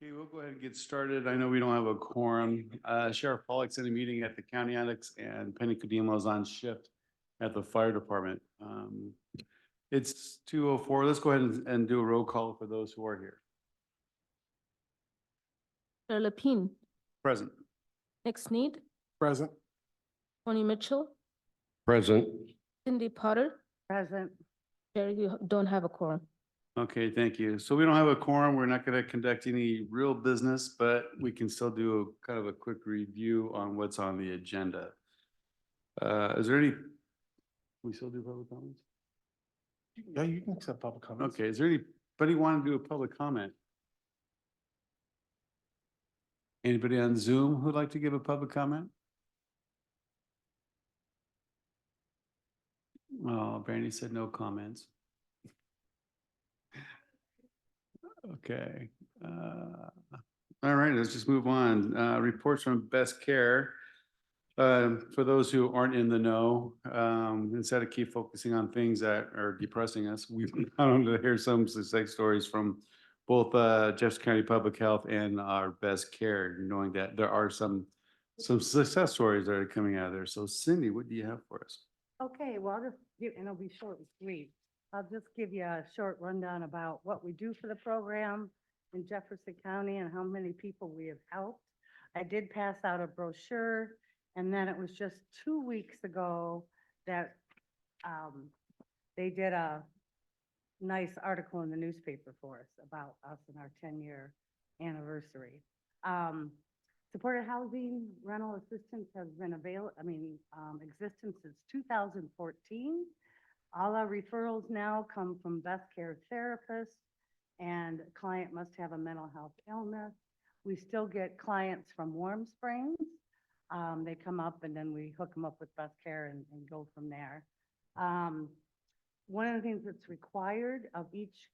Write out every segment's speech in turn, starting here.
Okay, we'll go ahead and get started. I know we don't have a quorum. Sheriff Pollock's in a meeting at the county annex and Penny Cadimo's on shift at the fire department. It's 2:04. Let's go ahead and do a roll call for those who are here. Lapine, Present. Nick Sneed, Present. Tony Mitchell, Present. Cindy Potter. Present. Jerry, you don't have a quorum. Okay, thank you. So we don't have a quorum. We're not going to conduct any real business, but we can still do a kind of a quick review on what's on the agenda. Is there any, can we still do public comments? Yeah, you can accept public comments. Okay, is there anybody want to do a public comment? Anybody on Zoom who'd like to give a public comment? Oh, Brandy said no comments. Okay. All right, let's just move on. Reports from Best Care. For those who aren't in the know, instead of keep focusing on things that are depressing us, we've gone to hear some success stories from both Jefferson County Public Health and our Best Care, knowing that there are some success stories that are coming out of there. So Cindy, what do you have for us? Okay, well, I'll just give, and it'll be short and sweet. I'll just give you a short rundown about what we do for the program in Jefferson County and how many people we have helped. I did pass out a brochure, and then it was just 2 weeks ago that they did a nice article in the newspaper for us about us and our 10-year anniversary. Supported housing rental assistance has been existence since 2014. All our referrals now come from Best Care therapists, and a client must have a mental health illness. We still get clients from Warm Springs. They come up and then we hook them up with Best Care and go from there. One of the things that's required of each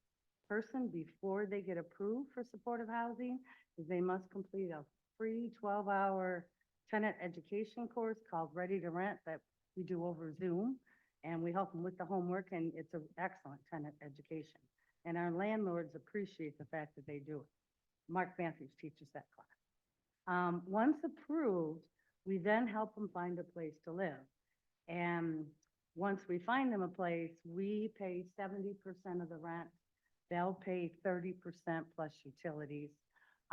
person before they get approved for supportive housing is they must complete a free 12-hour tenant education course called Ready to Rent that we do over Zoom. And we help them with the homework, and it's an excellent tenant education. And our landlords appreciate the fact that they do it. Mark Matthews teaches that class. Once approved, we then help them find a place to live. And once we find them a place, we pay 70% of the rent. They'll pay 30% plus utilities.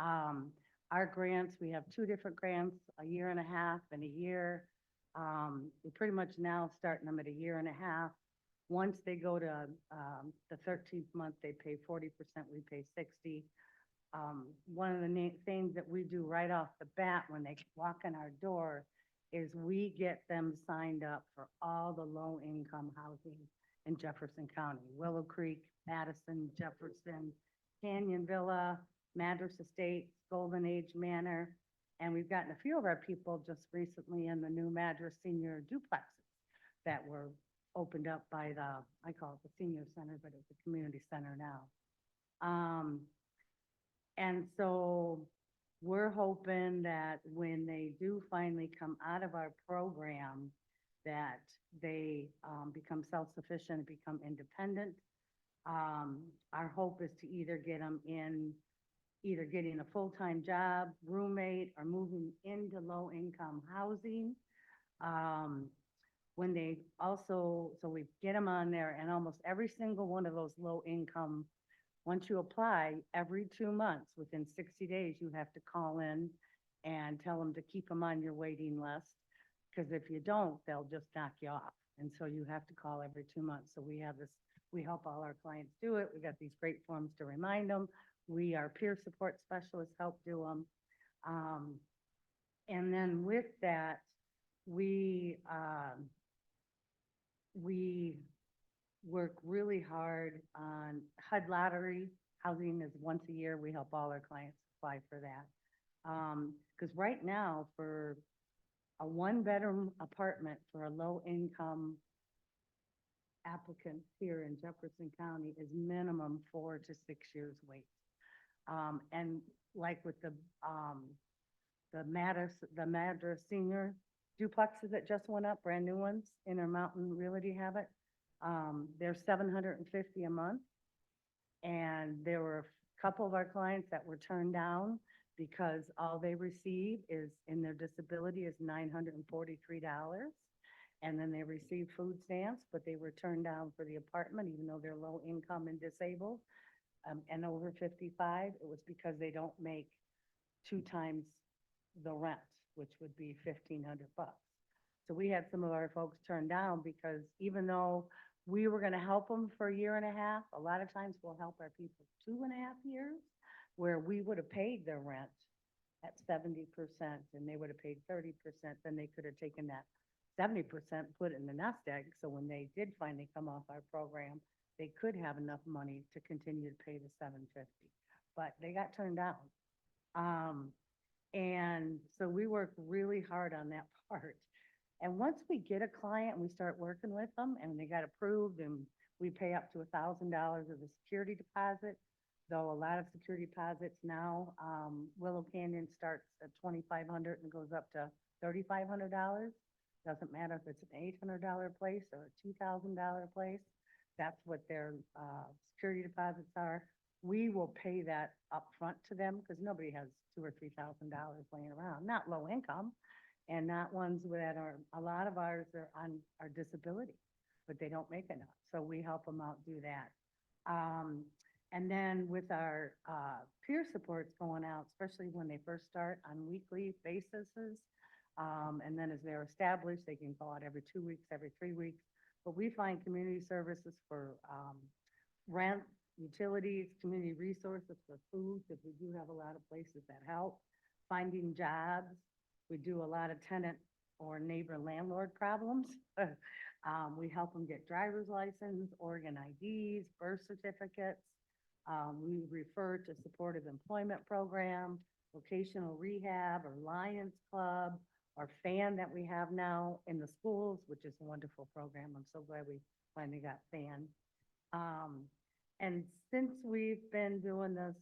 Our grants, we have 2 different grants, a 1.5 years and a year. We're pretty much now starting them at a 1.5 years. Once they go to the 13th month, they pay 40%, we pay 60%. One of the things that we do right off the bat when they walk in our door is we get them signed up for all the low-income housing in Jefferson County. Willow Creek, Madison, Jefferson, Canyon Villa, Madras Estates, Golden Age Manor. And we've gotten a few of our people just recently in the new Madras senior duplexes that were opened up by I call it the senior center, but it's a community center now. And so we're hoping that when they do finally come out of our program, that they become self-sufficient and become independent. Our hope is to either get them in either getting a full-time job, roommate, or moving into low-income housing. When they also, so we get them on there, and almost every single one of those low-income, once you apply, every 2 months, within 60 days, you have to call in and tell them to keep them on your waiting list, because if you don't, they'll just knock you off. And so you have to call every 2 months. So we have this, we help all our clients do it. We got these great forms to remind them. Our peer support specialists help do them. And then with that, we work really hard on HUD lottery. Housing is once a year. We help all our clients apply for that. Because right now, for a 1-bedroom apartment for a low-income applicant here in Jefferson County is minimum 4 to 6 years wait. And like with the Madras senior duplexes that just went up, brand new ones, Intermountain Realty have it. They're $750 a month, and there were couple of our clients that were turned down because all they receive is, in their disability, is $943. And then they receive food stamps, but they were turned down for the apartment, even though they're low income and disabled. And over 55, it was because they don't make 2 times the rent, which would be $1,500. So we had some of our folks turned down because even though we were gonna help them for a year and a half, a lot of times we'll help our people 2.5 years, where we would have paid their rent at 70% and they would have paid 30%, then they could have taken that 70%, put it in the nest egg, so when they did finally come off our program, they could have enough money to continue to pay the $750, but they got turned down. And so we work really hard on that part. And once we get a client and we start working with them and they got approved and we pay up to $1,000 of the security deposit, though a lot of security deposits now, Willow Canyon starts at $2,500 and goes up to $3,500. Doesn't matter if it's an $800 place or a $2,000 place. That's what their security deposits are. We will pay that upfront to them because nobody has $2,000 or $3,000 laying around, not low income and not ones that are, a lot of ours are on our disability, but they don't make enough. So we help them out do that. And then with our peer supports going out, especially when they first start on weekly basis, and then as they're established, they can go out every 2 weeks, every 3 weeks. But we find community services for rent, utilities, community resources for food, because we do have a lot of places that help. Finding jobs. We do a lot of tenant or neighbor landlord problems. We help them get driver's license, organ IDs, birth certificates. We refer to supportive employment program, vocational rehab, or Lions Club, or FAN that we have now in the schools, which is a wonderful program. I'm so glad we finally got FAN. And since we've been doing this,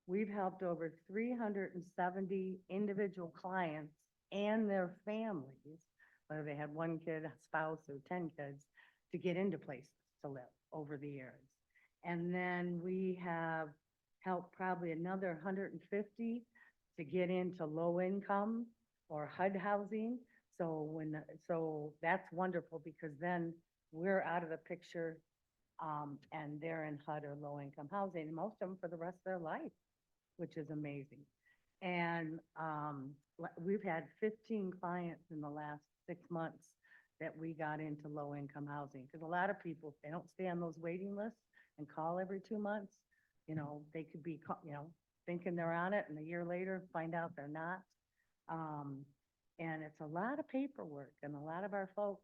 we've helped over 370 individual clients and their families, whether they had 1 kid, a spouse, or 10 kids, to get into places to live over the years. And then we have helped probably another 150 to get into low income or HUD housing. So that's wonderful because then we're out of the picture, and they're in HUD or low income housing, and most of them for the rest of their life, which is amazing. And we've had 15 clients in the last 6 months that we got into low income housing, because a lot of people, if they don't stay on those waiting lists and call every 2 months, they could be, thinking they're on it, and a year later find out they're not. And it's a lot of paperwork, and a lot of our folks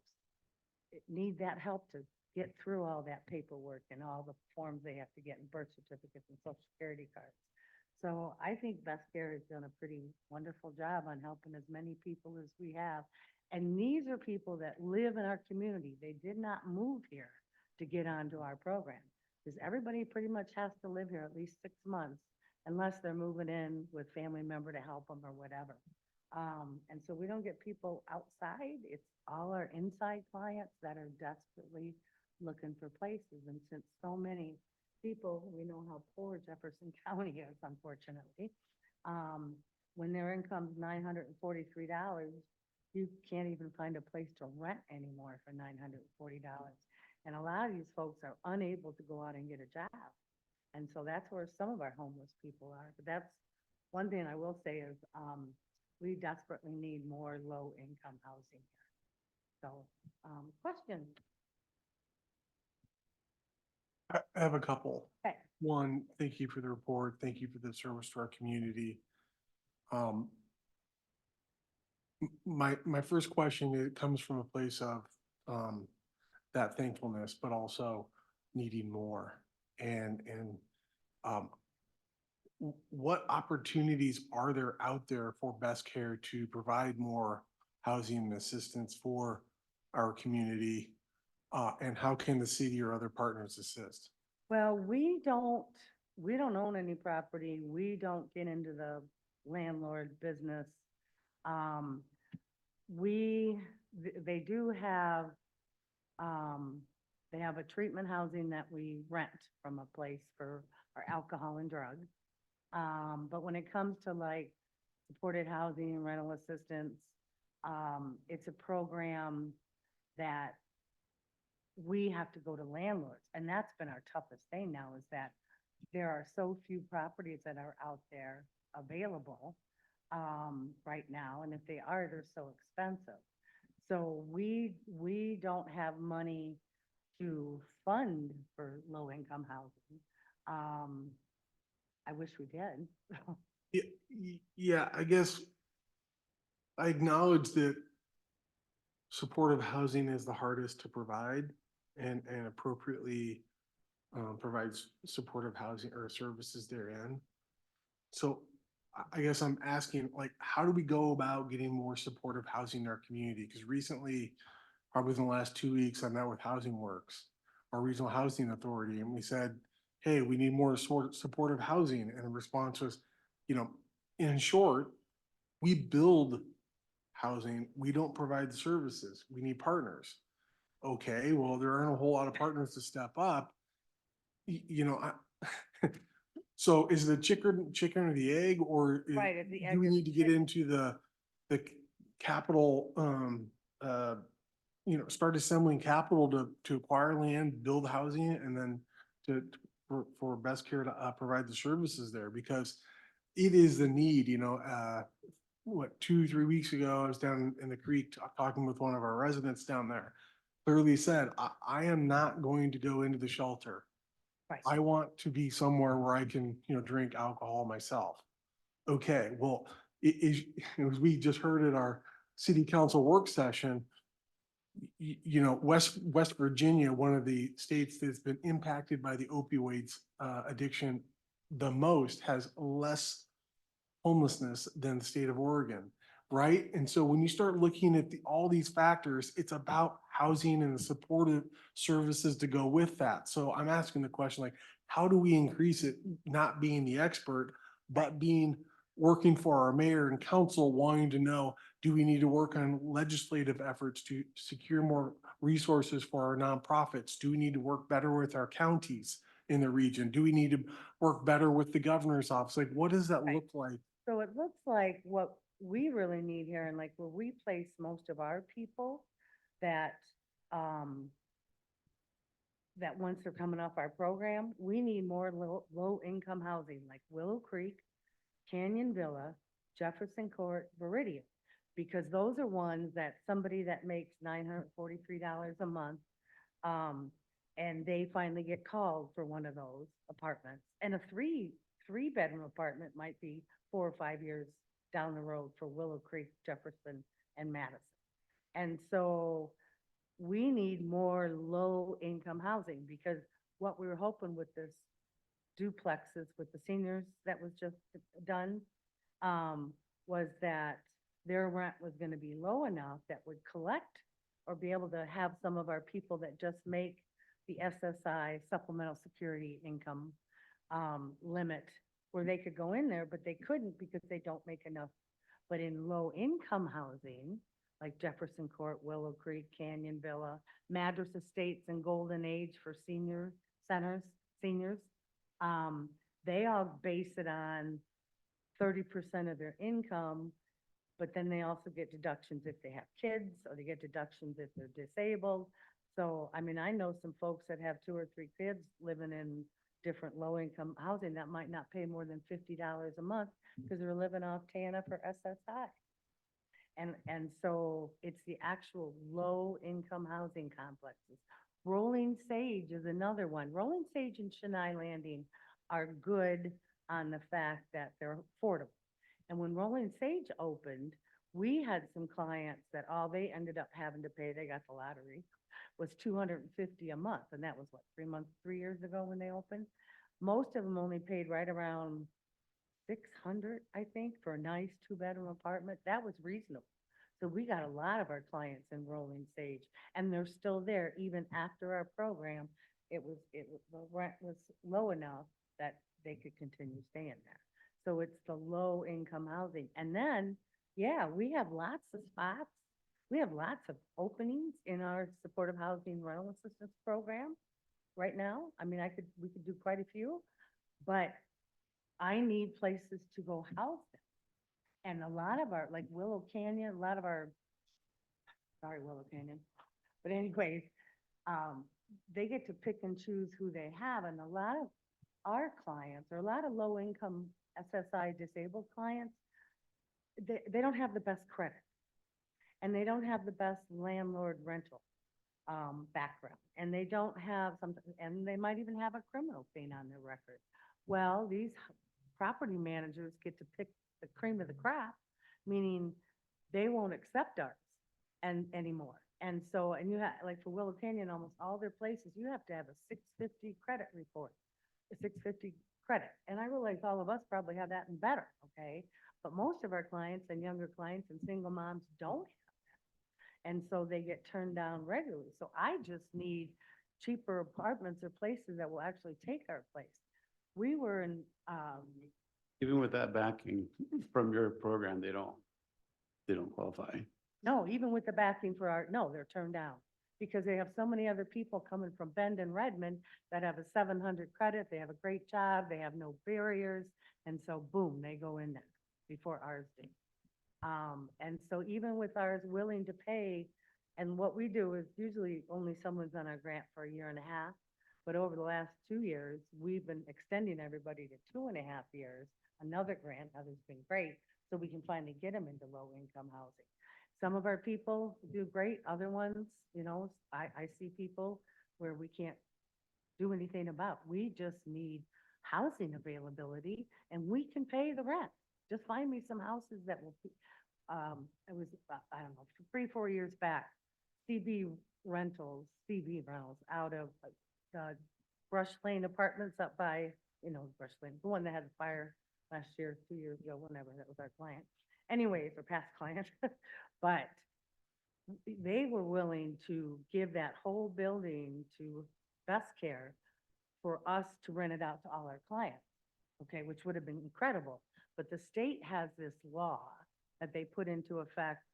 need that help to get through all that paperwork and all the forms they have to get, and birth certificates and social security cards. So I think Best Care has done a pretty wonderful job on helping as many people as we have. And these are people that live in our community. They did not move here to get onto our program, because everybody pretty much has to live here at least 6 months unless they're moving in with family member to help them or whatever. And so we don't get people outside. It's all our inside clients that are desperately looking for places. And since so many people, we know how poor Jefferson County is, unfortunately. When their income's $943, you can't even find a place to rent anymore for $940. And a lot of these folks are unable to go out and get a job. And so that's where some of our homeless people are. But that's one thing I will say is we desperately need more low-income housing here. So, question? I have a couple. Okay. One, thank you for the report. Thank you for the service to our community. My first question, it comes from a place of that thankfulness, but also needing more. And what opportunities are there out there for Best Care to provide more housing and assistance for our community? And how can the city or other partners assist? Well, we don't own any property. We don't get into the landlord business. They do have They have a treatment housing that we rent from a place for our alcohol and drug. But when it comes to like supported housing, rental assistance, it's a program that we have to go to landlords. And that's been our toughest thing now, is that there are so few properties that are out there available right now. And if they are, they're so expensive. So we don't have money to fund for low-income housing. I wish we did. Yeah, I guess I acknowledge that supportive housing is the hardest to provide and appropriately provides supportive housing or services therein. So I guess I'm asking, like, how do we go about getting more supportive housing in our community? Because recently, probably in the last 2 weeks, I met with Housing Works, our regional housing authority, and we said, hey, we need more supportive housing. And the response was, in short, we build housing, we don't provide the services. We need partners. Okay, well, there aren't a whole lot of partners to step up. So is the chicken or the egg, or Right, at the do egg we or need the to get chicken. into the capital, start assembling capital to acquire land, build housing, and then for best care to provide the services there, because it is the need, 2, 3 weeks ago, I was down in the creek talking with one of our residents down there. Clearly said, I am not going to go into the shelter. Right. I want to be somewhere where I can, drink alcohol myself. Okay, well, as we just heard at our city council work session, West Virginia, one of the states that's been impacted by the opioids addiction the most, has less homelessness than the state of Oregon, right? And so when you start looking at all these factors, it's about housing and the supportive services to go with that. So I'm asking the question, like, how do we increase it, not being the expert, but working for our mayor and council, wanting to know, do we need to work on legislative efforts to secure more resources for our nonprofits? Do we need to work better with our counties in the region? Do we need to work better with the governor's office? Like, what does that Right. look like? So it looks like what we really need here, and like where we place most of our people, that, that once they're coming off our program, we need more low-income housing, like Willow Creek, Canyon Villa, Jefferson Court, Viridian. Because those are ones that somebody that makes $943 a month, and they finally get called for one of those apartments. And a three-bedroom apartment might be 4 or 5 years down the road for Willow Creek, Jefferson, and Madison. And so we need more low-income housing, because what we were hoping with this duplexes with the seniors that was just done, was that their rent was gonna be low enough that would collect or be able to have some of our people that just make the SSI, supplemental security income, limit, where they could go in there, but they couldn't because they don't make enough. But in low-income housing, like Jefferson Court, Willow Creek, Canyon Villa, Madras Estates and Golden Age for seniors, they all base it on 30% of their income, but then they also get deductions if they have kids, or they get deductions if they're disabled. So, I mean, I know some folks that have 2 or 3 kids living in different low-income housing that might not pay more than $50 a month because they're living off TANF or SSI. And so it's the actual low-income housing complexes. Rolling Sage is another one. Rolling Sage and Chennai Landing are good on the fact that they're affordable. And when Rolling Sage opened, we had some clients that all they ended up having to pay, they got the lottery, was $250 a month. And that was what, 3 years ago when they opened? Most of them only paid right around $600, I think, for a nice 2-bedroom apartment. That was reasonable. So we got a lot of our clients in Rolling Sage, and they're still there even after our program. The rent was low enough that they could continue staying there. So it's the low income housing. And then, yeah, we have lots of spots We have lots of openings in our supportive housing rental assistance program right now. I mean, we could do quite a few, but I need places to go house them. And a lot of our, like Willow Canyon, a lot of our, sorry, Willow Canyon. But anyways, they get to pick and choose who they have. And a lot of our clients, or a lot of low income SSI disabled clients, they don't have the best credit. And they don't have the best landlord rental background. And they don't have and they might even have a criminal thing on their record. Well, these property managers get to pick the cream of the crop, meaning they won't accept ours anymore. And so, and you have, like for Willow Canyon, almost all their places, you have to have a 650 credit report, a 650 credit. And I realize all of us probably have that and better, okay? But most of our clients and younger clients and single moms don't have that. And so they get turned down regularly. So I just need cheaper apartments or places that will actually take our place. We were in, Even with that backing from your program, they don't qualify. no, even with the backing for no, they're turned down. Because they have so many other people coming from Bend and Redmond that have a 700 credit, they have a great job, they have no barriers, and so boom, they go in there before ours do. And so even with ours willing to pay, and what we do is usually only someone's on our grant for a year and a half, but over the last 2 years, we've been extending everybody to 2.5 years, another grant, others been great, so we can finally get them into low income housing. Some of our people do great, other ones, you know, I see people where we can't do anything about. We just need housing availability and we can pay the rent. Just find me some houses that will, it was, I don't know, 3-4 years back, CB rentals out of Brush Lane Apartments up by, you know, Brush Lane, the one that had the fire last year, 2 years ago, whenever, that was our client. Anyways, or past client, but they were willing to give that whole building to Best Care for us to rent it out to all our clients, okay, which would have been incredible. But the state has this law that they put into effect,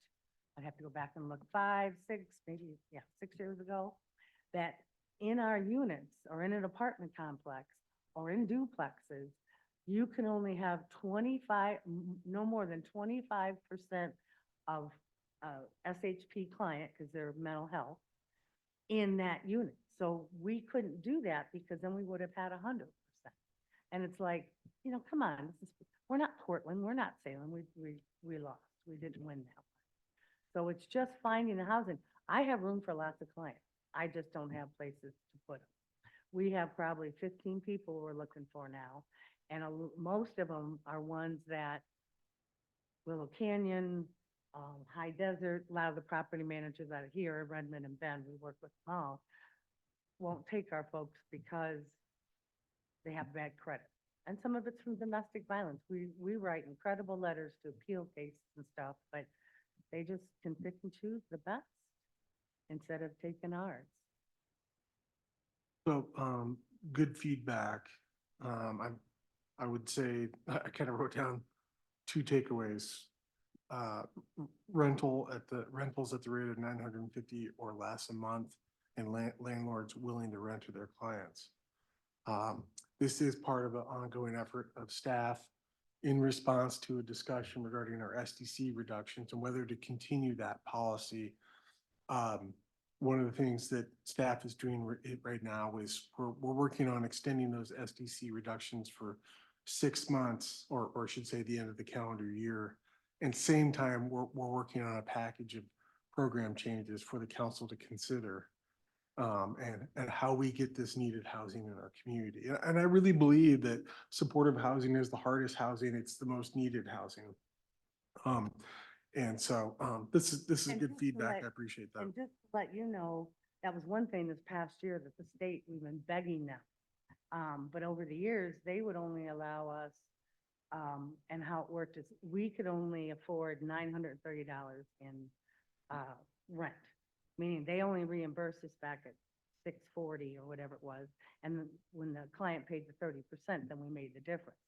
I'd have to go back and look, 5, 6, maybe, 6 years ago, that in our units or in an apartment complex or in duplexes, you can only have no more than 25% of SHP client, because they're mental health, in that unit. So we couldn't do that because then we would have had 100%. And it's like, you know, come on, we're not Portland, we're not Salem, we lost, we didn't win that one. So it's just finding the housing. I have room for lots of clients. I just don't have places to put them. We have probably 15 people we're looking for now. And most of them are ones that Willow Canyon, High Desert, a lot of the property managers out of here, Redmond and Bend, we work with them all, won't take our folks because they have bad credit. And some of it's from domestic violence. We write incredible letters to appeal cases and stuff, but they just can pick and choose the best instead of taking ours. So, good feedback. I would say, I kind of wrote down 2 takeaways. Rentals at the rate of $950 or less a month, and landlords willing to rent to their clients. This is part of an ongoing effort of staff in response to a discussion regarding our SDC reductions and whether to continue that policy. One of the things that staff is doing right now is we're working on extending those SDC reductions for 6 months, or I should say the end of the calendar year. And same time, we're working on a package of program changes for the council to consider, and how we get this needed housing in our community. And I really believe that supportive housing is the hardest housing. It's the most needed housing. And so this is And good just to feedback. let- I appreciate that. And just to let you know, that was one thing this past year that the state, we've been begging them. But over the years, they would only allow us, and how it worked is we could only afford $930 in rent, meaning they only reimbursed us back at $640 or whatever it was. And then when the client paid the 30%, then we made the difference.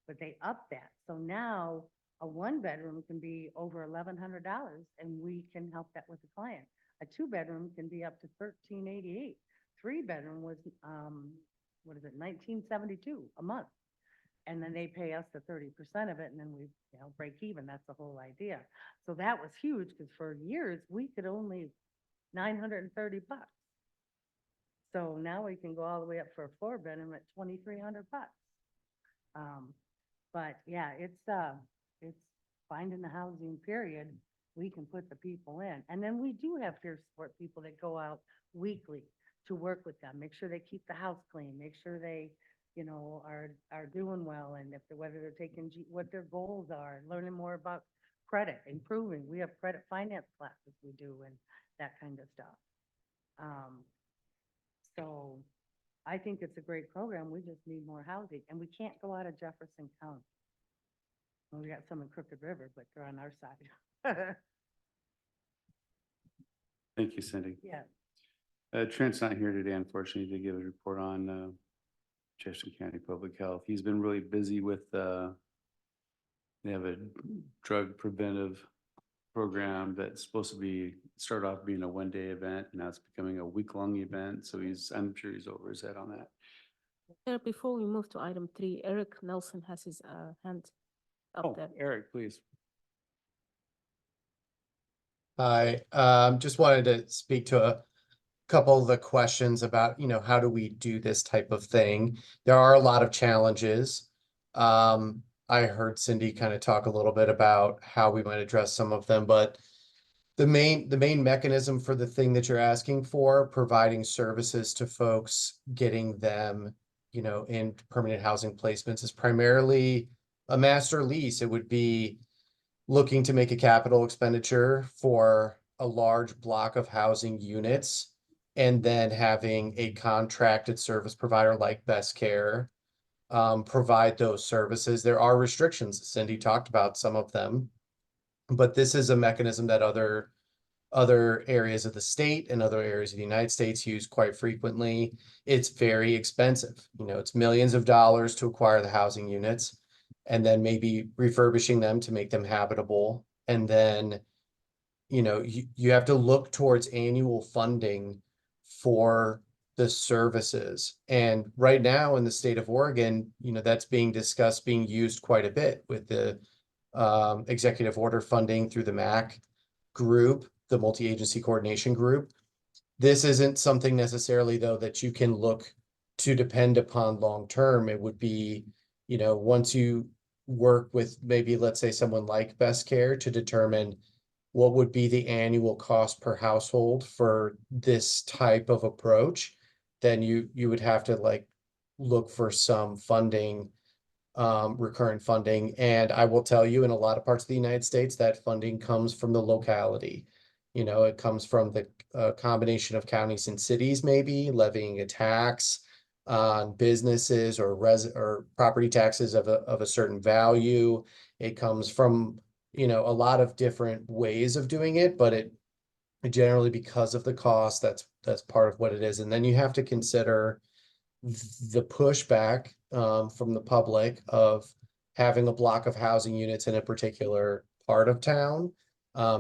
But they upped that. So now A one-bedroom can be over $1,100, and we can help that with the client. A two-bedroom can be up to $1,388. Three-bedroom was, what is it, $1,972 a month. And then they pay us the 30% of it, and then we, break even. That's the whole idea. So that was huge, because for years, we could only $930. So now we can go all the way up for a four-bedroom at $2,300. But yeah, it's finding the housing period. We can put the people in. And then we do have peer support people that go out weekly to work with them, make sure they keep the house clean, make sure they, are doing well, and whether they're taking, what their goals are, learning more about credit, improving. We have credit finance classes we do and that kind of stuff. So I think it's a great program. We just need more housing, and we can't go out of Jefferson County. Well, we got some in Crooked River, but they're on our side. Thank you, Cindy. Yeah. Trent's not here today, unfortunately, to give a report on Jefferson County Public Health. He's been really busy with, they have a drug preventive program that's supposed to start off being a one-day event. Now it's becoming a week-long event. So I'm sure he's over his head on that. Chair, before we move to item 3, Eric Nelson has his hand up there. Eric, please. Hi, just wanted to speak to a couple of the questions about, how do we do this type of thing? There are a lot of challenges. I heard Cindy kind of talk a little bit about how we might address some of them, but the main mechanism for the thing that you're asking for, providing services to folks, getting them, in permanent housing placements, is primarily a master lease. It would be looking to make a capital expenditure for a large block of housing units, and then having a contracted service provider like Best Care provide those services. There are restrictions. Cindy talked about some of them, but this is a mechanism that other areas of the state and other areas of the United States use quite frequently. It's very expensive. It's millions of dollars to acquire the housing units, and then maybe refurbishing them to make them habitable. And then, you have to look towards annual funding for the services. And right now in the state of Oregon, that's being discussed, being used quite a bit with the executive order funding through the MAC group, the multi-agency coordination group. This isn't something necessarily, though, that you can look to depend upon long-term. It would be, once you work with maybe, let's say, someone like Best Care to determine what would be the annual cost per household for this type of approach, then you would have to look for some funding, recurrent funding. And I will tell you, in a lot of parts of the United States, that funding comes from the locality. It comes from the combination of counties and cities, maybe levying a tax on businesses or property taxes of a certain value. It comes from, a lot of different ways of doing it, but it generally, because of the cost, that's part of what it is. And then you have to consider the pushback from the public of having a block of housing units in a particular part of town.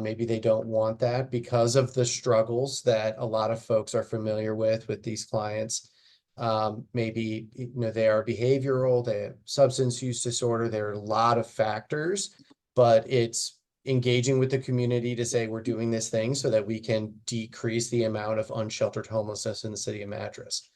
Maybe they don't want that because of the struggles that a lot of folks are familiar with these clients. Maybe, they are behavioral, they have substance use disorder. There are a lot of factors, but it's engaging with the community to say, we're doing this thing so that we can decrease the amount of unsheltered homelessness in the city of Madras.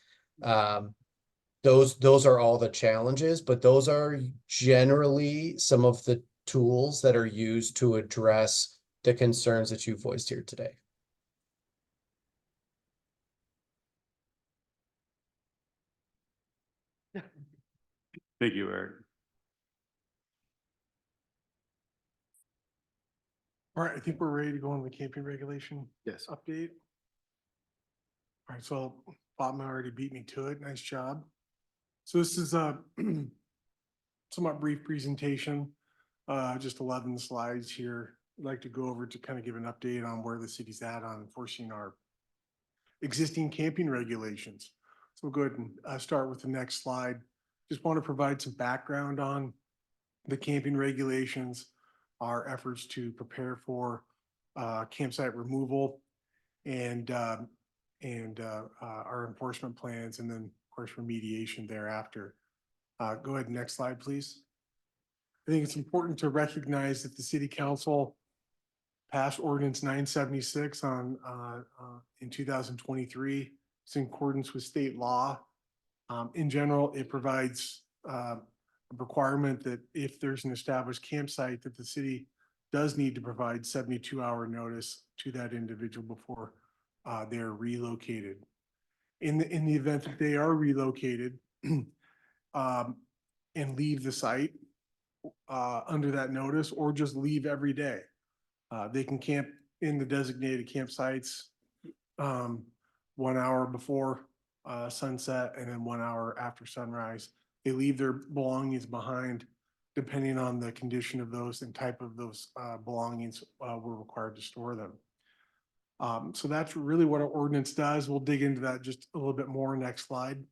Those are all the challenges, but those are generally some of the tools that are used to address the concerns that you voiced here today. Thank you, Eric. All right, I think we're ready to go on the camping regulation Yes. update. All right, so Bob already beat me to it. Nice job. So this is a somewhat brief presentation, just 11 slides here. I'd like to go over to kind of give an update on where the city's at on enforcing our existing camping regulations. So we'll go ahead and start with the next slide. Just want to provide some background on the camping regulations. our efforts to prepare for campsite removal and our enforcement plans, and then, of course, remediation thereafter. Go ahead, next slide, please. I think it's important to recognize that the city council passed ordinance 976 in 2023. It's in accordance with state law. In general, it provides a requirement that if there's an established campsite, that the city does need to provide 72-hour notice to that individual before they're relocated. In the event that they are relocated and leave the site under that notice, or just leave every day, they can camp in the designated campsites 1 hour before sunset and then 1 hour after sunrise. They leave their belongings behind. Depending on the condition of those and type of those belongings, we're required to store them. So that's really what our ordinance does. We'll dig into that just a little bit more. Next slide.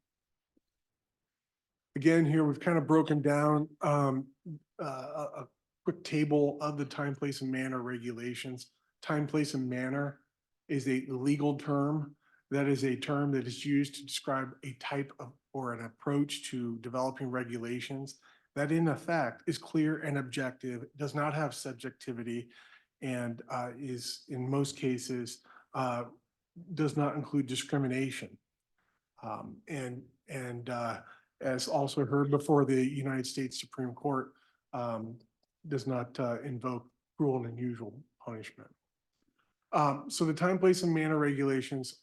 Again, here we've kind of broken down a quick table of the time, place, and manner regulations. Time, place, and manner is a legal term. That is a term that is used to describe a type of or an approach to developing regulations that in effect is clear and objective, does not have subjectivity, and is in most cases does not include discrimination. As also heard before, the United States Supreme Court does not invoke cruel and unusual punishment. So the time, place, and manner regulations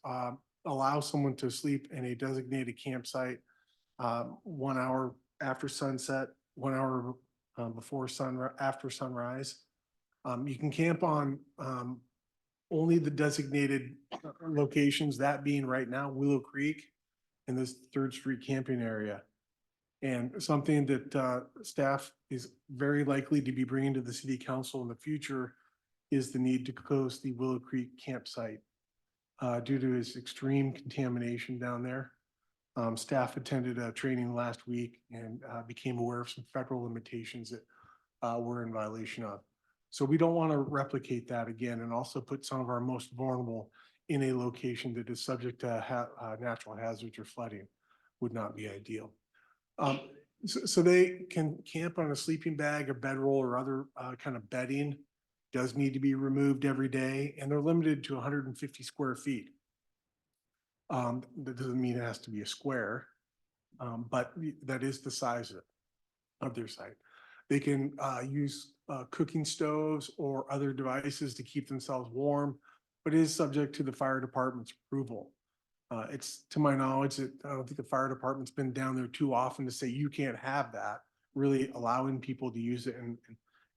allow someone to sleep in a designated campsite 1 hour after sunset, 1 hour before after sunrise. You can camp on only the designated locations, that being right now Willow Creek and this 3rd Street camping area. And something that staff is very likely to be bringing to the city council in the future is the need to close the Willow Creek campsite due to its extreme contamination down there. Staff attended a training last week and became aware of some federal limitations that we're in violation of. So we don't want to replicate that again, and also put some of our most vulnerable in a location that is subject to natural hazards or flooding. Would not be ideal. So they can camp on a sleeping bag, a bedroll, or other kind of bedding. Does need to be removed every day, and they're limited to 150 square feet. That doesn't mean it has to be a square, but that is the size of their site. They can use cooking stoves or other devices to keep themselves warm, but it is subject to the fire department's approval. It's to my knowledge that I don't think the fire department's been down there too often to say you can't have that, really allowing people to use it in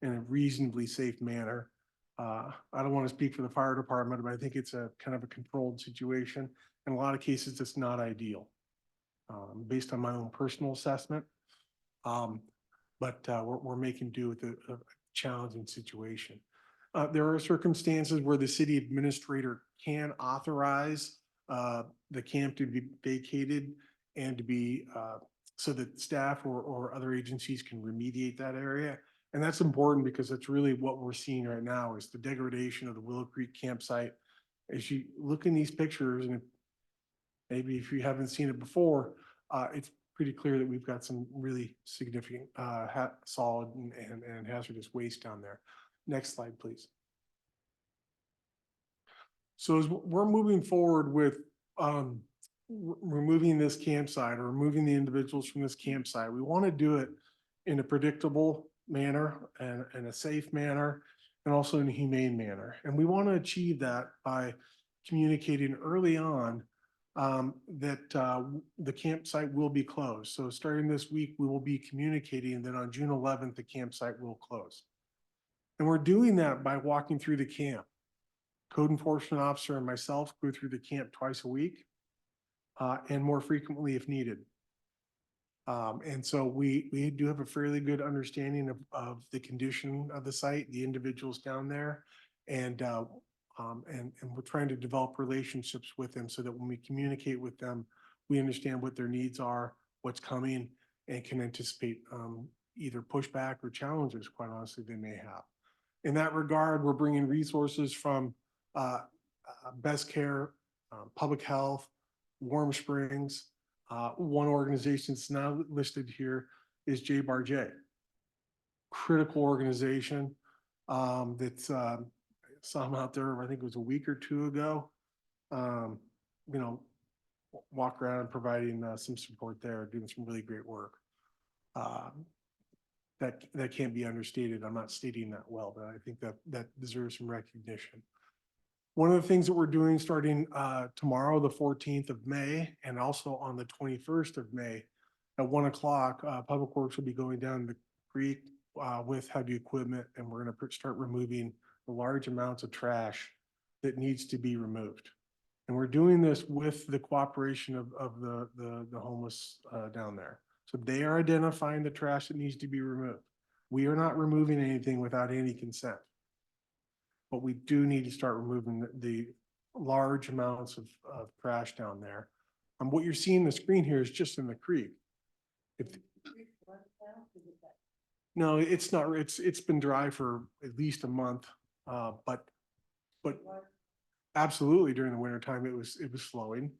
a reasonably safe manner. I don't want to speak for the fire department, but I think it's a kind of a controlled situation. In a lot of cases, it's not ideal, based on my own personal assessment. But we're making do with a challenging situation. There are circumstances where the city administrator can authorize the camp to be vacated and to be so that staff or other agencies can remediate that area. And that's important because that's really what we're seeing right now is the degradation of the Willow Creek campsite. As you look in these pictures, and maybe if you haven't seen it before, it's pretty clear that we've got some really significant solid and hazardous waste down there. Next slide, please. So as we're moving forward with removing this campsite or removing the individuals from this campsite, we want to do it in a predictable manner and a safe manner, and also in a humane manner. And we want to achieve that by communicating early on that the campsite will be closed. So starting this week, we will be communicating that on June 11th, the campsite will close. And we're doing that by walking through the camp. Code enforcement officer and myself go through the camp twice a week and more frequently if needed. And so we do have a fairly good understanding of the condition of the site, the individuals down there, and we're trying to develop relationships with them so that when we communicate with them, we understand what their needs are, what's coming, and can anticipate either pushback or challenges, quite honestly, they may have. In that regard, we're bringing resources from Best Care, Public Health, Warm Springs. One organization that's now listed here is J. Critical organization that's saw them out there, I think it was a week or two ago. You know, walk around and providing some support there, doing some really great work. That can't be understated. I'm not stating that well, but I think that deserves some recognition. One of the things that we're doing starting tomorrow, the 14th of May, and also on the 21st of May at 1 o'clock, Public Works will be going down the creek with heavy equipment, and we're going to start removing the large amounts of trash that needs to be removed. And we're doing this with the cooperation of the homeless down there. So they are identifying the trash that needs to be removed. We are not removing anything without any consent. But we do need to start removing the large amounts of trash down there. What you're seeing on the screen here is just in the creek. No, it's not, it's been dry for at least a month, but absolutely during the winter time, it was flowing.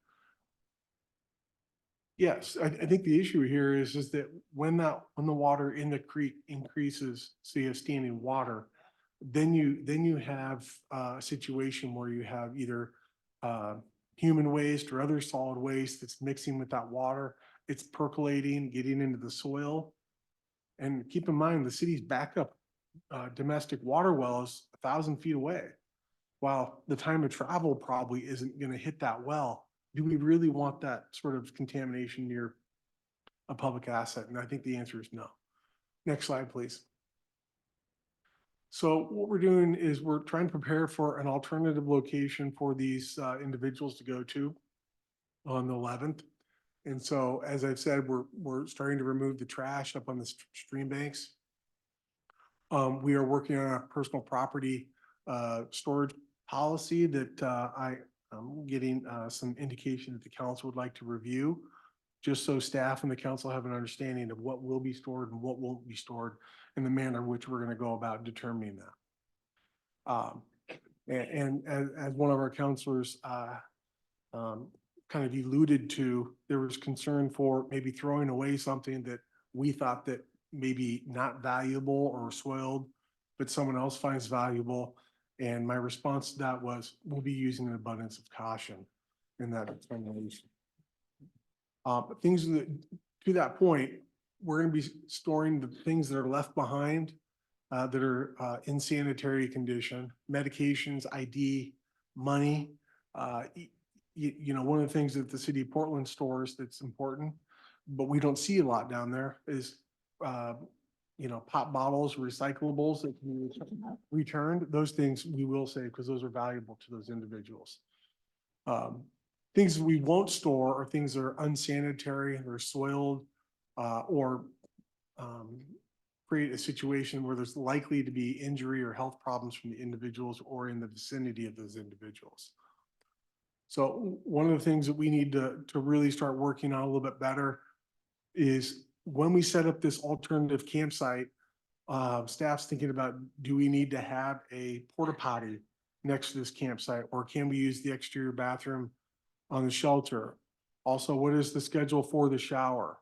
Yes, I think the issue here is that when the water in the creek increases, so you have standing water, then you have a situation where you have either human waste or other solid waste that's mixing with that water. It's percolating, getting into the soil. And keep in mind, the city's backup domestic water well is 1,000 feet away. While the time of travel probably isn't going to hit that well, do we really want that sort of contamination near a public asset? And I think the answer is no. Next slide, please. So what we're doing is we're trying to prepare for an alternative location for these individuals to go to on the 11th. And so, as I've said, we're starting to remove the trash up on the stream banks. We are working on a personal property storage policy that I'm getting some indication that the council would like to review, just so staff and the council have an understanding of what will be stored and what won't be stored in the manner in which we're going to go about determining that. And as one of our counselors kind of alluded to, there was concern for maybe throwing away something that we thought that maybe not valuable or soiled, but someone else finds valuable. And my response to that was, we'll be using an abundance of caution in that determination. Things that, to that point, we're going to be storing the things that are left behind that are in sanitary condition, medications, ID, money. You know, one of the things that the city of Portland stores that's important, but we don't see a lot down there is, you know, pop bottles, recyclables that can be returned. Those things we will save because those are valuable to those individuals. Things we won't store are things that are unsanitary, they're soiled, or create a situation where there's likely to be injury or health problems from the individuals or in the vicinity of those individuals. So one of the things that we need to really start working on a little bit better is when we set up this alternative campsite, staff's thinking about, do we need to have a porta potty next to this campsite, or can we use the exterior bathroom on the shelter? Also, what is the schedule for the shower?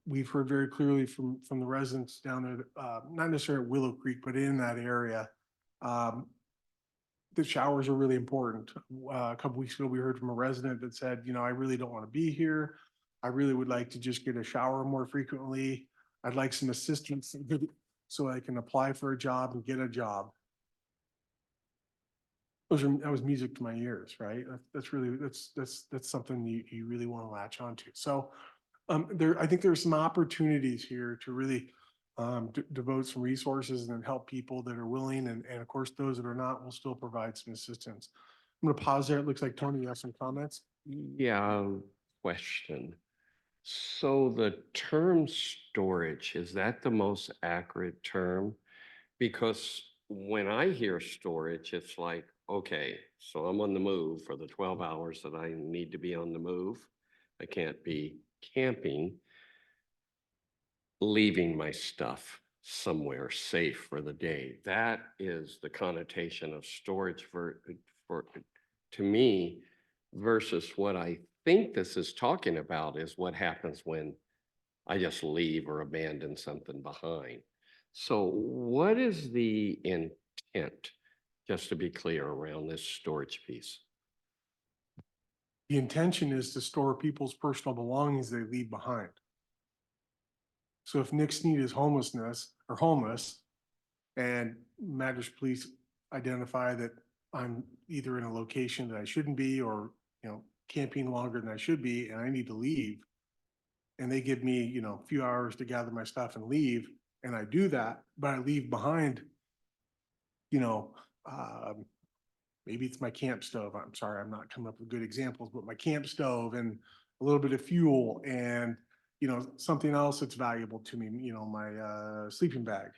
We've heard very clearly from the residents down there, not necessarily at Willow Creek, but in that area, the showers are really important. A couple weeks ago, we heard from a resident that said, you know, I really don't want to be here. I really would like to just get a shower more frequently. I'd like some assistance so I can apply for a job and get a job. That was music to my ears, right? That's really, that's something you really want to latch onto. So I think there's some opportunities here to really devote some resources and help people that are willing. And of course, those that are not will still provide some assistance. I'm going to pause there. It looks like Tony, you have some comments. Yeah, question. So the term storage, is that the most accurate term? Because when I hear storage, it's like, okay, so I'm on the move for the 12 hours that I need to be on the move. I can't be camping, leaving my stuff. somewhere safe for the day. That is the connotation of storage for to me, versus what I think this is talking about is what happens when I just leave or abandon something behind. So what is the intent, just to be clear, around this storage piece? The intention is to store people's personal belongings they leave behind. So if Nick Sneed is homeless and Madras Police identify that I'm either in a location that I shouldn't be or, camping longer than I should be, and I need to leave, and they give me, a few hours to gather my stuff and leave, and I do that, but I leave behind, maybe it's my camp stove. I'm sorry, I'm not coming up with good examples, but my camp stove and a little bit of fuel and, something else that's valuable to me, my sleeping bag.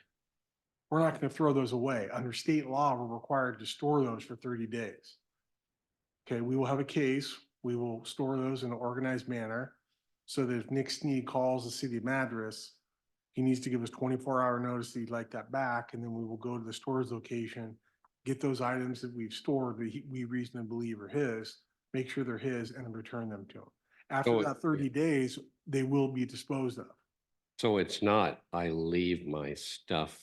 We're not going to throw those away. Under state law, we're required to store those for 30 days. Okay, we will have a case. We will store those in an organized manner so that if Nick Sneed calls the city of Madras, he needs to give us 24-hour notice that he'd like that back, and then we will go to the storage location, get those items that we've stored that we reasonably believe are his, make sure they're his, and then return them to him. After So that 30 days, they will be disposed of. So it's not, I leave my stuff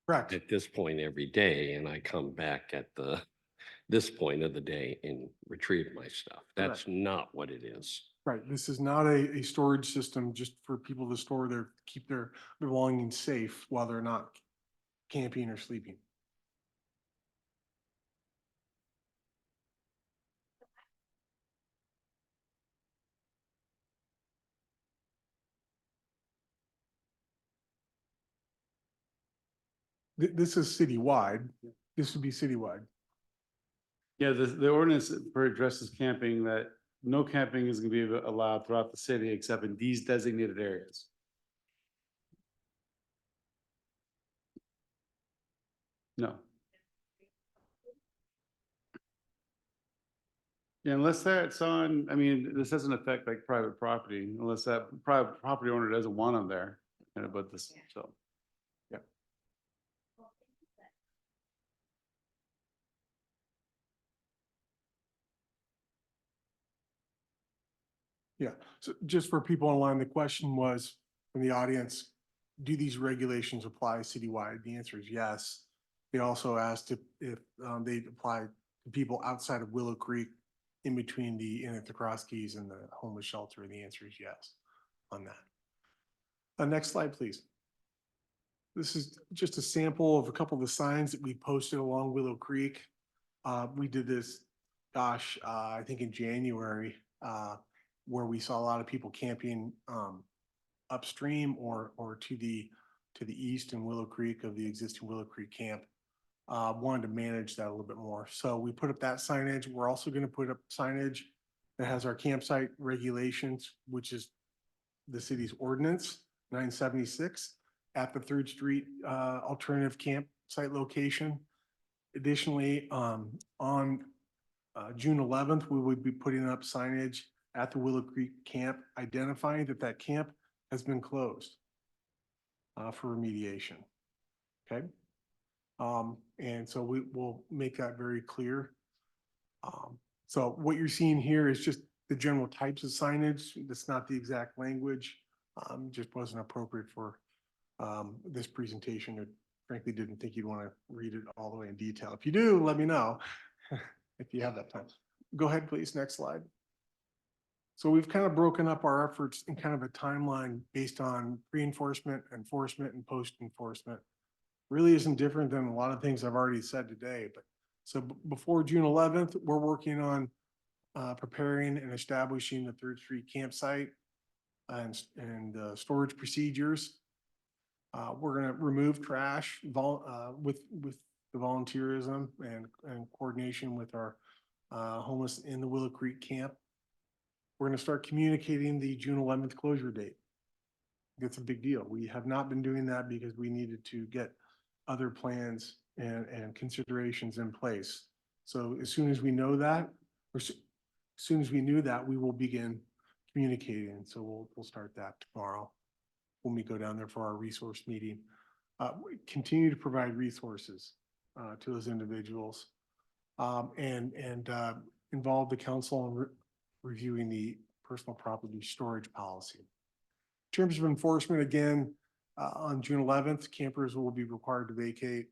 Correct. at this point every day and I come back at this point of the day and retrieve my stuff. That's not what it is. Right. This is not a storage system just for people to store keep their belongings safe while they're not camping or sleeping. This is citywide. This would be citywide. Yeah, the ordinance for addresses camping that no camping is gonna be allowed throughout the city except in these designated areas. No. Yeah, unless that's on, I mean, this doesn't affect like private property unless that private property owner doesn't want them there. But this, so. Yeah, so just for people online, the question was from the audience, do these regulations apply citywide? The answer is yes. They also asked if they apply to people outside of Willow Creek in between the Inn at the Cross Keys and the homeless shelter, and the answer is yes on that. Next slide, please. This is just a sample of a couple of the signs that we posted along Willow Creek. We did this, I think in January, where we saw a lot of people camping upstream or to the east in Willow Creek of the existing Willow Creek camp. Wanted to manage that a little bit more. So we put up that signage. We're also going to put up signage that has our campsite regulations, which is the city's ordinance 976 at the 3rd Street alternative campsite location. Additionally, on June 11th, we would be putting up signage at the Willow Creek camp, identifying that camp has been closed for remediation. Okay. And so we will make that very clear. So what you're seeing here is just the general types of signage. That's not the exact language. Just wasn't appropriate for this presentation. I frankly didn't think you'd want to read it all the way in detail. If you do, let me know if you have that time. Go ahead, please. Next slide. So we've kind of broken up our efforts in kind of a timeline based on pre-enforcement, enforcement, and post-enforcement. Really isn't different than a lot of things I've already said today. But so before June 11th, we're working on preparing and establishing the 3rd Street campsite and storage procedures. We're going to remove trash with the volunteerism and coordination with our homeless in the Willow Creek camp. We're going to start communicating the June 11th closure date. It's a big deal. We have not been doing that because we needed to get other plans and considerations in place. So as soon as we know that, or as soon as we knew that, we will begin communicating. So we'll start that tomorrow. when we go down there for our resource meeting. We continue to provide resources to those individuals and involve the council in reviewing the personal property storage policy. In terms of enforcement, again, on June 11th, campers will be required to vacate.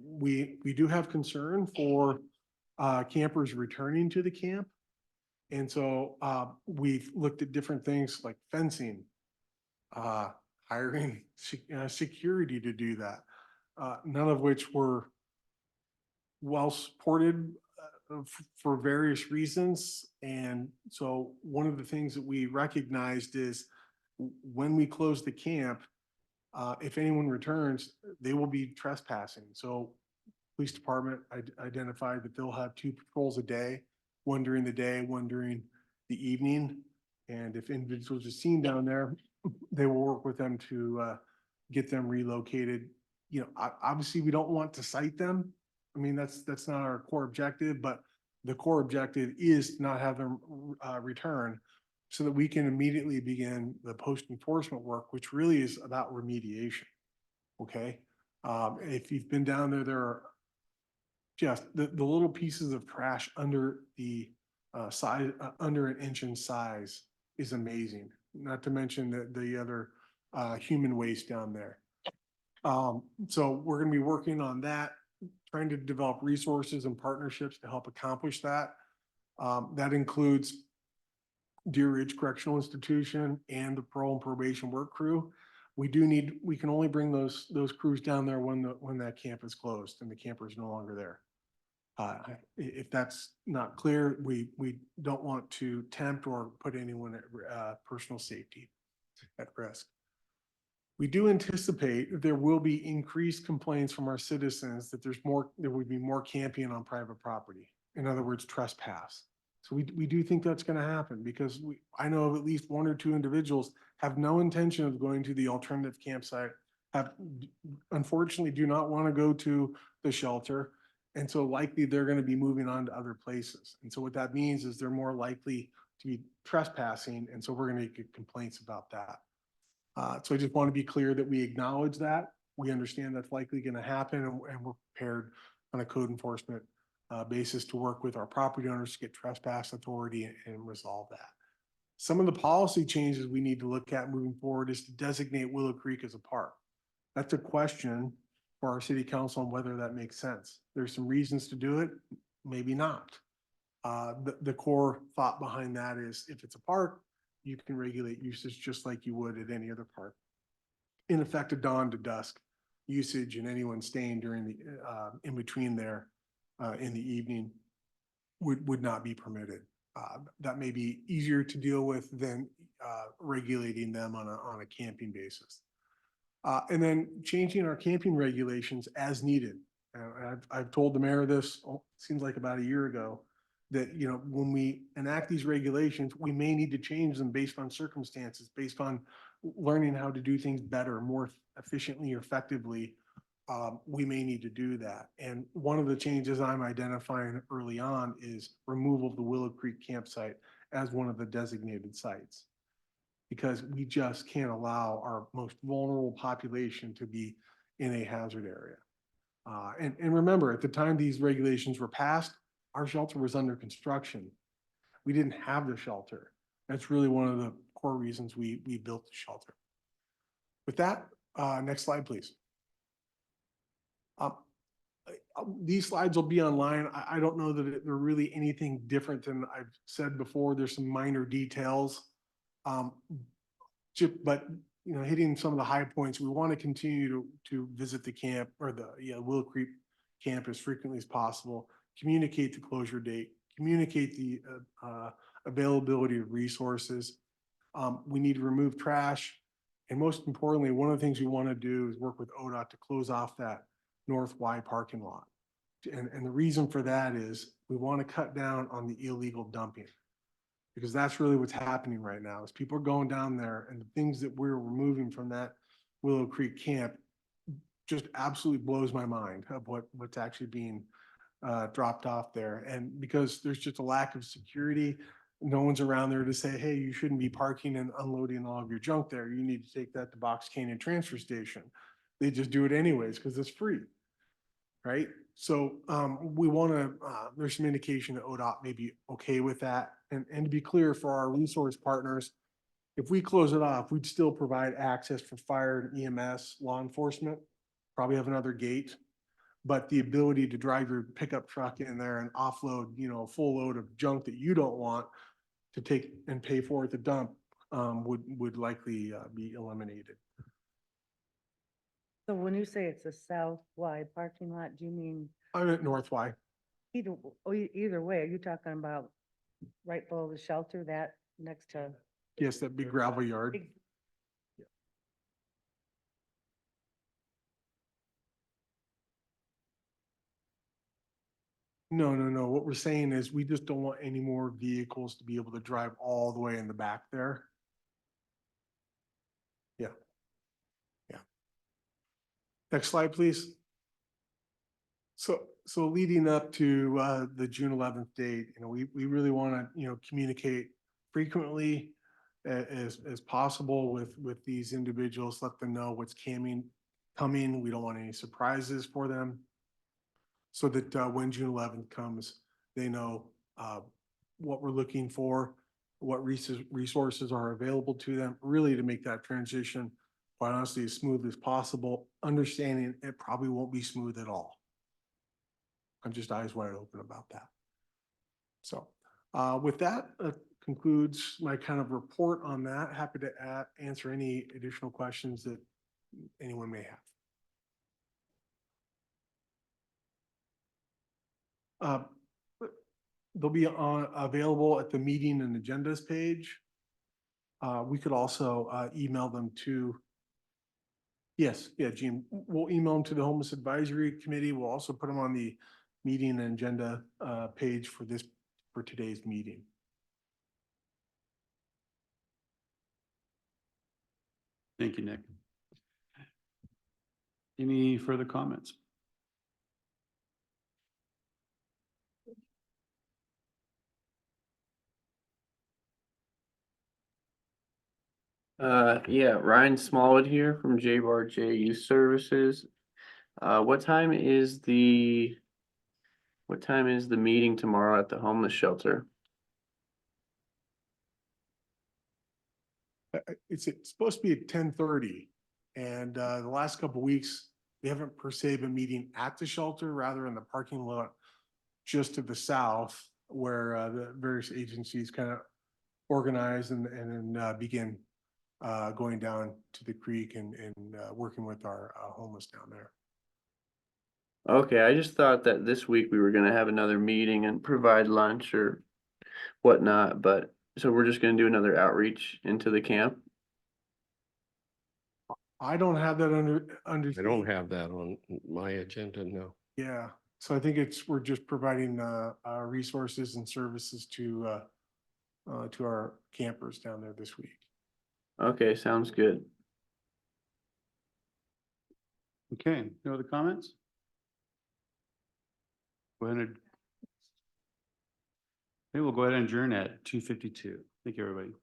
We do have concern for campers returning to the camp. And so we've looked at different things like fencing, hiring security to do that, none of which were well supported for various reasons. And so one of the things that we recognized is when we close the camp, if anyone returns, they will be trespassing. So police department identified that they'll have 2 patrols a day, one during the day, one during the evening. And if individuals are seen down there, they will work with them to get them relocated. You know, obviously we don't want to cite them. I mean, that's not our core objective, but the core objective is to not have them return so that we can immediately begin the post-enforcement work, which really is about remediation. Okay. If you've been down there, there are just the little pieces of trash under the size, under an inch in size is amazing. Not to mention the other human waste down there. So we're going to be working on that, trying to develop resources and partnerships to help accomplish that. That includes Deer Ridge Correctional Institution and the parole and probation work crew. We can only bring those crews down there when that camp is closed and the camper is no longer there. If that's not clear, we don't want to tempt or put anyone at personal safety at risk. We do anticipate that there will be increased complaints from our citizens that there would be more camping on private property. In other words, trespass. So we do think that's going to happen because I know of at least 1 or 2 individuals have no intention of going to the alternative campsite, unfortunately do not want to go to the shelter. And so likely they're going to be moving on to other places. And so what that means is they're more likely to be trespassing. And so we're going to get complaints about that. So I just want to be clear that we acknowledge that. We understand that's likely going to happen and we're prepared on a code enforcement basis to work with our property owners to get trespass authority and resolve that. Some of the policy changes we need to look at moving forward is to designate Willow Creek as a park. That's a question for our city council on whether that makes sense. There's some reasons to do it, maybe not. The core thought behind that is if it's a park, you can regulate usage just like you would at any other park. In effect, a dawn to dusk usage and anyone staying during the in between there in the evening would not be permitted. That may be easier to deal with than regulating them on a camping basis. And then changing our camping regulations as needed. I've told the mayor this, seems like about a year ago, that, you know, when we enact these regulations, we may need to change them based on circumstances, based on learning how to do things better, more efficiently or effectively. We may need to do that. And one of the changes I'm identifying early on is removal of the Willow Creek campsite as one of the designated sites, because we just can't allow our most vulnerable population to be in a hazard area. And remember, at the time these regulations were passed, our shelter was under construction. We didn't have the shelter. That's really one of the core reasons we built the shelter. With that, next slide, please. These slides will be online. I don't know that they're really anything different than I've said before. There's some minor details. But you know, hitting some of the high points, we want to continue to visit the camp or the Willow Creek camp as frequently as possible, communicate the closure date, communicate the availability of resources. We need to remove trash. And most importantly, one of the things we want to do is work with ODOT to close off that North Y parking lot. And the reason for that is we want to cut down on the illegal dumping, because that's really what's happening right now is people are going down there, and the things that we're removing from that Willow Creek camp just absolutely blows my mind of what's actually being dropped off there. And because there's just a lack of security, No one's around there to say, hey, you shouldn't be parking and unloading all of your junk there. You need to take that to Box Canyon Transfer Station. They just do it anyways because it's free. Right? So we want to, there's some indication that ODOT may be okay with that. And to be clear for our resource partners, if we close it off, we'd still provide access for fire and EMS, law enforcement, probably have another gate. But the ability to drive your pickup truck in there and offload, you know, a full load of junk that you don't want to take and pay for at the dump would likely be eliminated. So when you say it's a south-wide parking lot, do you mean I'm at North Y. either way? Are you talking about right below the shelter, that next to? Yes, that big gravel yard. Big- No. What we're saying is we just don't want any more vehicles to be able to drive all the way in the back there. Yeah. Yeah. Next slide, please. So leading up to the June 11th date, you know, we really want to, you know, communicate frequently as possible with these individuals, let them know what's coming. We don't want any surprises for them. So that when June 11th comes, they know what we're looking for, what resources are available to them, really to make that transition, quite honestly, as smooth as possible, understanding it probably won't be smooth at all. I'm just eyes wide open about that. So with that concludes my kind of report on that. Happy to answer any additional questions that anyone may have. They'll be available at the meeting and agendas page. We could also email them to, yes, yeah, Gene, we'll email them to the Homeless Advisory Committee. We'll also put them on the meeting and agenda page for today's meeting. Thank you, Nick. Any further comments? Yeah, Ryan Smallwood here from J Youth Services. What time is the meeting tomorrow at the homeless shelter? It's supposed to be at 10:30, and the last couple of weeks, we haven't per se been meeting at the shelter, rather in the parking lot just to the south, where the various agencies kind of organize and then begin going down to the creek and working with our homeless down there. Okay, I just thought that this week we were gonna have another meeting and provide lunch or whatnot, but so we're just gonna do another outreach into the camp? I don't have that under. I don't have that on my agenda, no. Yeah, so I think we're just providing resources and services to our campers down there this week. Okay, sounds good. Okay, no other comments? Go ahead and. Okay, we'll go ahead and adjourn at 2:52. Thank you, everybody.